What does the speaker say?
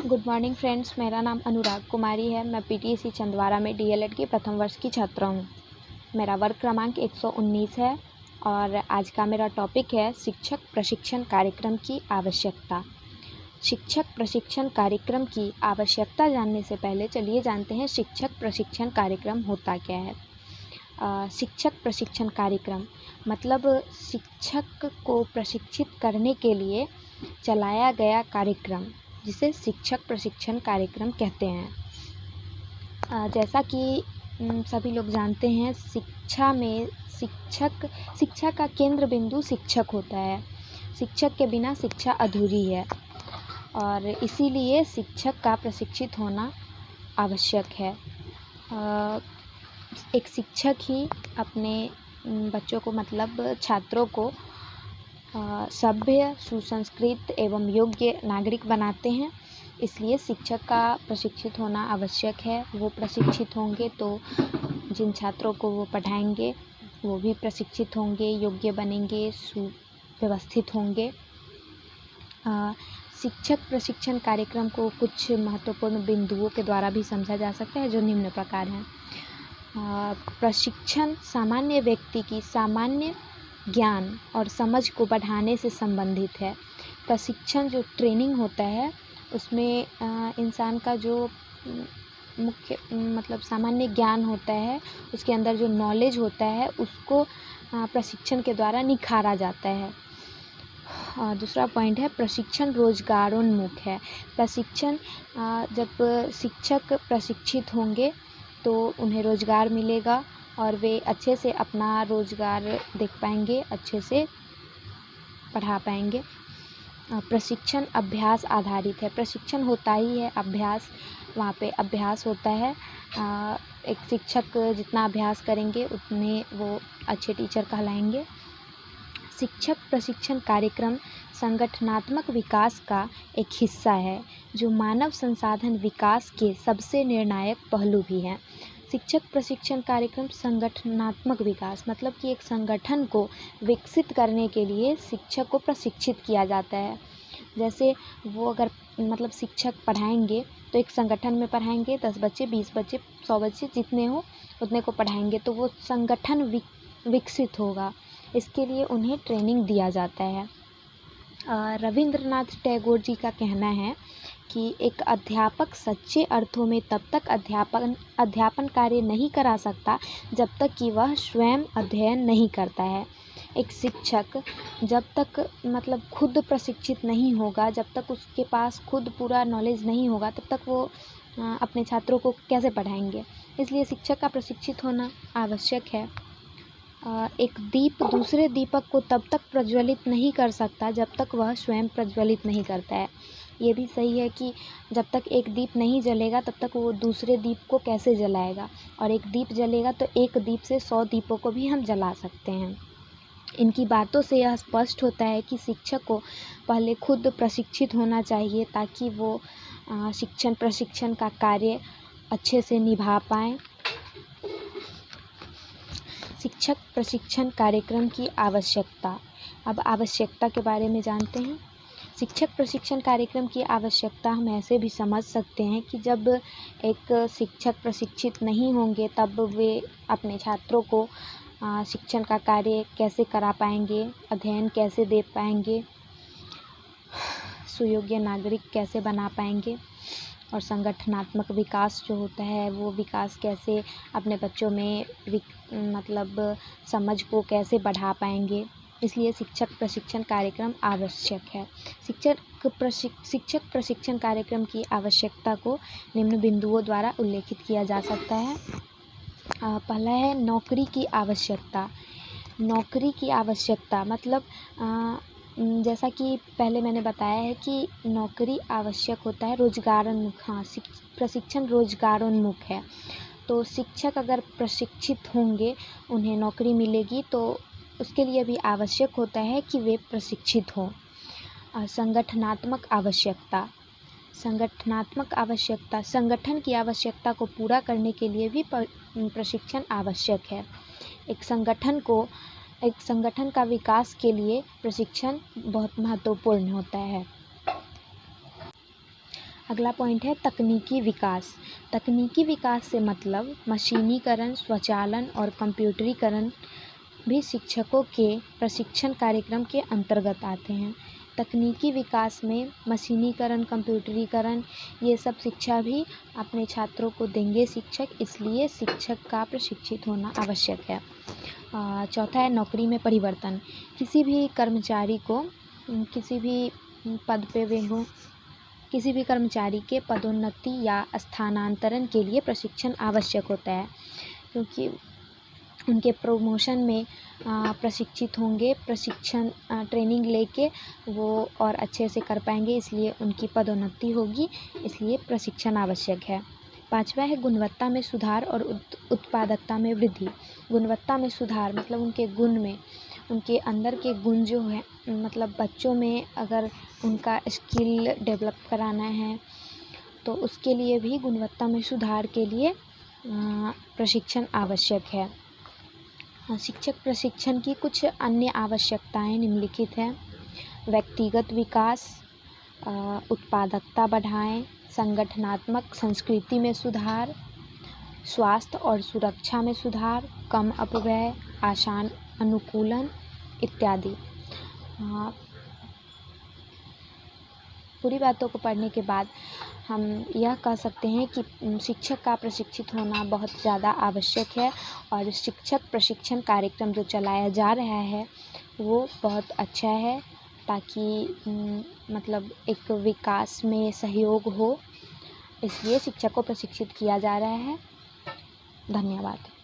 Good morning friends, मेरा नाम अनुराग कुमारी है। मैं पीटीसी छिंदवाड़ा में डीएलएड की प्रथम वर्ष की छात्रा हूँ। मेरा वर्ग क्रमांक 119 है और आज का मेरा टॉपिक है शिक्षक प्रशिक्षण कार्यक्रम की आवश्यकता। शिक्षक प्रशिक्षण कार्यक्रम की आवश्यकता जानने से पहले चलिए जानते हैं शिक्षक प्रशिक्षण कार्यक्रम होता क्या है। शिक्षक प्रशिक्षण कार्यक्रम मतलब शिक्षक को प्रशिक्षित करने के लिए चलाया गया कार्यक्रम, जिसे शिक्षक प्रशिक्षण कार्यक्रम कहते हैं। जैसा कि सभी लोग जानते हैं, शिक्षा का केंद्र बिंदु शिक्षक होता है। शिक्षक के बिना शिक्षा अधूरी है और इसीलिए शिक्षक का प्रशिक्षित होना आवश्यक है। एक शिक्षक ही अपने बच्चों को मतलब छात्रों को सभ्य, सुसंस्कृत एवं योग्य नागरिक बनाते हैं। इसलिए शिक्षक का प्रशिक्षित होना आवश्यक है। वो प्रशिक्षित होंगे तो जिन छात्रों को वो पढ़ाएंगे वो भी प्रशिक्षित होंगे, योग्य बनेंगे, सुव्यवस्थित होंगे। शिक्षक प्रशिक्षण कार्यक्रम को कुछ महत्वपूर्ण बिंदुओं के द्वारा भी समझा जा सकता है, जो निम्न प्रकार हैं। प्रशिक्षण सामान्य व्यक्ति की सामान्य ज्ञान और समझ को बढ़ाने से संबंधित है। प्रशिक्षण जो ट्रेनिंग होता है उसमें इंसान का जो मुख्य मतलब सामान्य ज्ञान होता है, उसके अंदर जो नॉलेज होता है उसको प्रशिक्षण के द्वारा निखारा जाता है। दूसरा पॉइंट है प्रशिक्षण रोजगारोन्मुख है। प्रशिक्षण जब शिक्षक प्रशिक्षित होंगे तो उन्हें रोजगार मिलेगा और वे अच्छे से अपना रोजगार देख पाएंगे, अच्छे से पढ़ा पाएंगे। प्रशिक्षण अभ्यास आधारित है। प्रशिक्षण होता ही है अभ्यास, वहाँ पे अभ्यास होता है। एक शिक्षक जितना अभ्यास करेंगे उतने वो अच्छे टीचर कहलाएंगे। शिक्षक प्रशिक्षण कार्यक्रम संगठनात्मक विकास का एक हिस्सा है, जो मानव संसाधन विकास के सबसे निर्णायक पहलू भी हैं। शिक्षक प्रशिक्षण कार्यक्रम संगठनात्मक विकास मतलब कि एक संगठन को विकसित करने के लिए शिक्षक को प्रशिक्षित किया जाता है। जैसे वो अगर मतलब शिक्षक पढ़ाएंगे तो एक संगठन में पढ़ाएंगे, 10 बच्चे, 20 बच्चे, 100 बच्चे जितने हो उतने को पढ़ाएंगे तो वो संगठन विकसित होगा। इसके लिए उन्हें ट्रेनिंग दिया जाता है। रविंद्रनाथ टैगोर जी का कहना है कि एक अध्यापक सच्चे अर्थों में तब तक अध्यापन कार्य नहीं करा सकता जब तक कि वह स्वयं अध्ययन नहीं करता है। एक शिक्षक जब तक मतलब खुद प्रशिक्षित नहीं होगा, जब तक उसके पास खुद पूरा नॉलेज नहीं होगा, तब तक वो अपने छात्रों को कैसे पढ़ाएंगे। इसलिए शिक्षक का प्रशिक्षित होना आवश्यक है। एक दीप दूसरे दीपक को तब तक प्रज्वलित नहीं कर सकता जब तक वह स्वयं प्रज्वलित नहीं करता है। ये भी सही है कि जब तक एक दीप नहीं जलेगा तब तक वो दूसरे दीप को कैसे जलाएगा, और एक दीप जलेगा तो एक दीप से 100 दीपों को भी हम जला सकते हैं। इनकी बातों से यह स्पष्ट होता है कि शिक्षक को पहले खुद प्रशिक्षित होना चाहिए ताकि वो प्रशिक्षण का कार्य अच्छे से निभा पाएँ। शिक्षक प्रशिक्षण कार्यक्रम की आवश्यकता। अब आवश्यकता के बारे में जानते हैं। शिक्षक प्रशिक्षण कार्यक्रम की आवश्यकता हम ऐसे भी समझ सकते हैं कि जब एक शिक्षक प्रशिक्षित नहीं होंगे तब वे अपने छात्रों को शिक्षण का कार्य कैसे करा पाएंगे, अध्ययन कैसे दे पाएंगे, सुयोग्य नागरिक कैसे बना पाएंगे, और संगठनात्मक विकास जो होता है वो विकास कैसे अपने बच्चों में मतलब समझ को कैसे बढ़ा पाएंगे। इसलिए शिक्षक प्रशिक्षण कार्यक्रम आवश्यक है। शिक्षक प्रशिक्षण कार्यक्रम की आवश्यकता को निम्न बिंदुओं द्वारा उल्लेखित किया जा सकता है। पहला है नौकरी की आवश्यकता। नौकरी की आवश्यकता मतलब जैसा कि पहले मैंने बताया है कि नौकरी आवश्यक होता है रोजगारोन्मुख। प्रशिक्षण रोजगारोन्मुख है, तो शिक्षक अगर प्रशिक्षित होंगे, उन्हें नौकरी मिलेगी, तो उसके लिए भी आवश्यक होता है कि वे प्रशिक्षित हों। संगठनात्मक आवश्यकता। संगठन की आवश्यकता को पूरा करने के लिए भी प्रशिक्षण आवश्यक है। एक संगठन का विकास के लिए प्रशिक्षण बहुत महत्वपूर्ण होता है। अगला पॉइंट है तकनीकी विकास। तकनीकी विकास से मतलब मशीनीकरण, स्वचालन और कंप्यूटरीकरण भी शिक्षकों के प्रशिक्षण कार्यक्रम के अंतर्गत आते हैं। तकनीकी विकास में मशीनीकरण, कंप्यूटरीकरण ये सब शिक्षा भी अपने छात्रों को देंगे शिक्षक, इसलिए शिक्षक का प्रशिक्षित होना आवश्यक है। चौथा है नौकरी में परिवर्तन। किसी भी कर्मचारी को किसी भी पद पे वे हों, किसी भी कर्मचारी के पदोन्नति या स्थानांतरण के लिए प्रशिक्षण आवश्यक होता है, क्योंकि उनके प्रमोशन में प्रशिक्षित होंगे, प्रशिक्षण ट्रेनिंग लेके वो और अच्छे से कर पाएंगे, इसलिए उनकी पदोन्नति होगी, इसलिए प्रशिक्षण आवश्यक है। पाँचवा है गुणवत्ता में सुधार और उत्पादकता में वृद्धि। गुणवत्ता में सुधार मतलब उनके गुण में, उनके अंदर के गुण जो हैं, मतलब बच्चों में अगर उनका स्किल डेवलप कराना है तो उसके लिए भी गुणवत्ता में सुधार के लिए प्रशिक्षण आवश्यक है। शिक्षक प्रशिक्षण की कुछ अन्य आवश्यकताएं निम्नलिखित हैं। व्यक्तिगत विकास, उत्पादकता बढ़ाएं, संगठनात्मक संस्कृति में सुधार, स्वास्थ्य और सुरक्षा में सुधार, कम अपव्यय, आसान अनुकूलन इत्यादि। पूरी बातों को पढ़ने के बाद हम यह कह सकते हैं कि शिक्षक का प्रशिक्षित होना बहुत ज़्यादा आवश्यक है और शिक्षक प्रशिक्षण कार्यक्रम जो चलाया जा रहा है वो बहुत अच्छा है, ताकि मतलब एक विकास में सहयोग हो, इसलिए शिक्षक को प्रशिक्षित किया जा रहा है। धन्यवाद।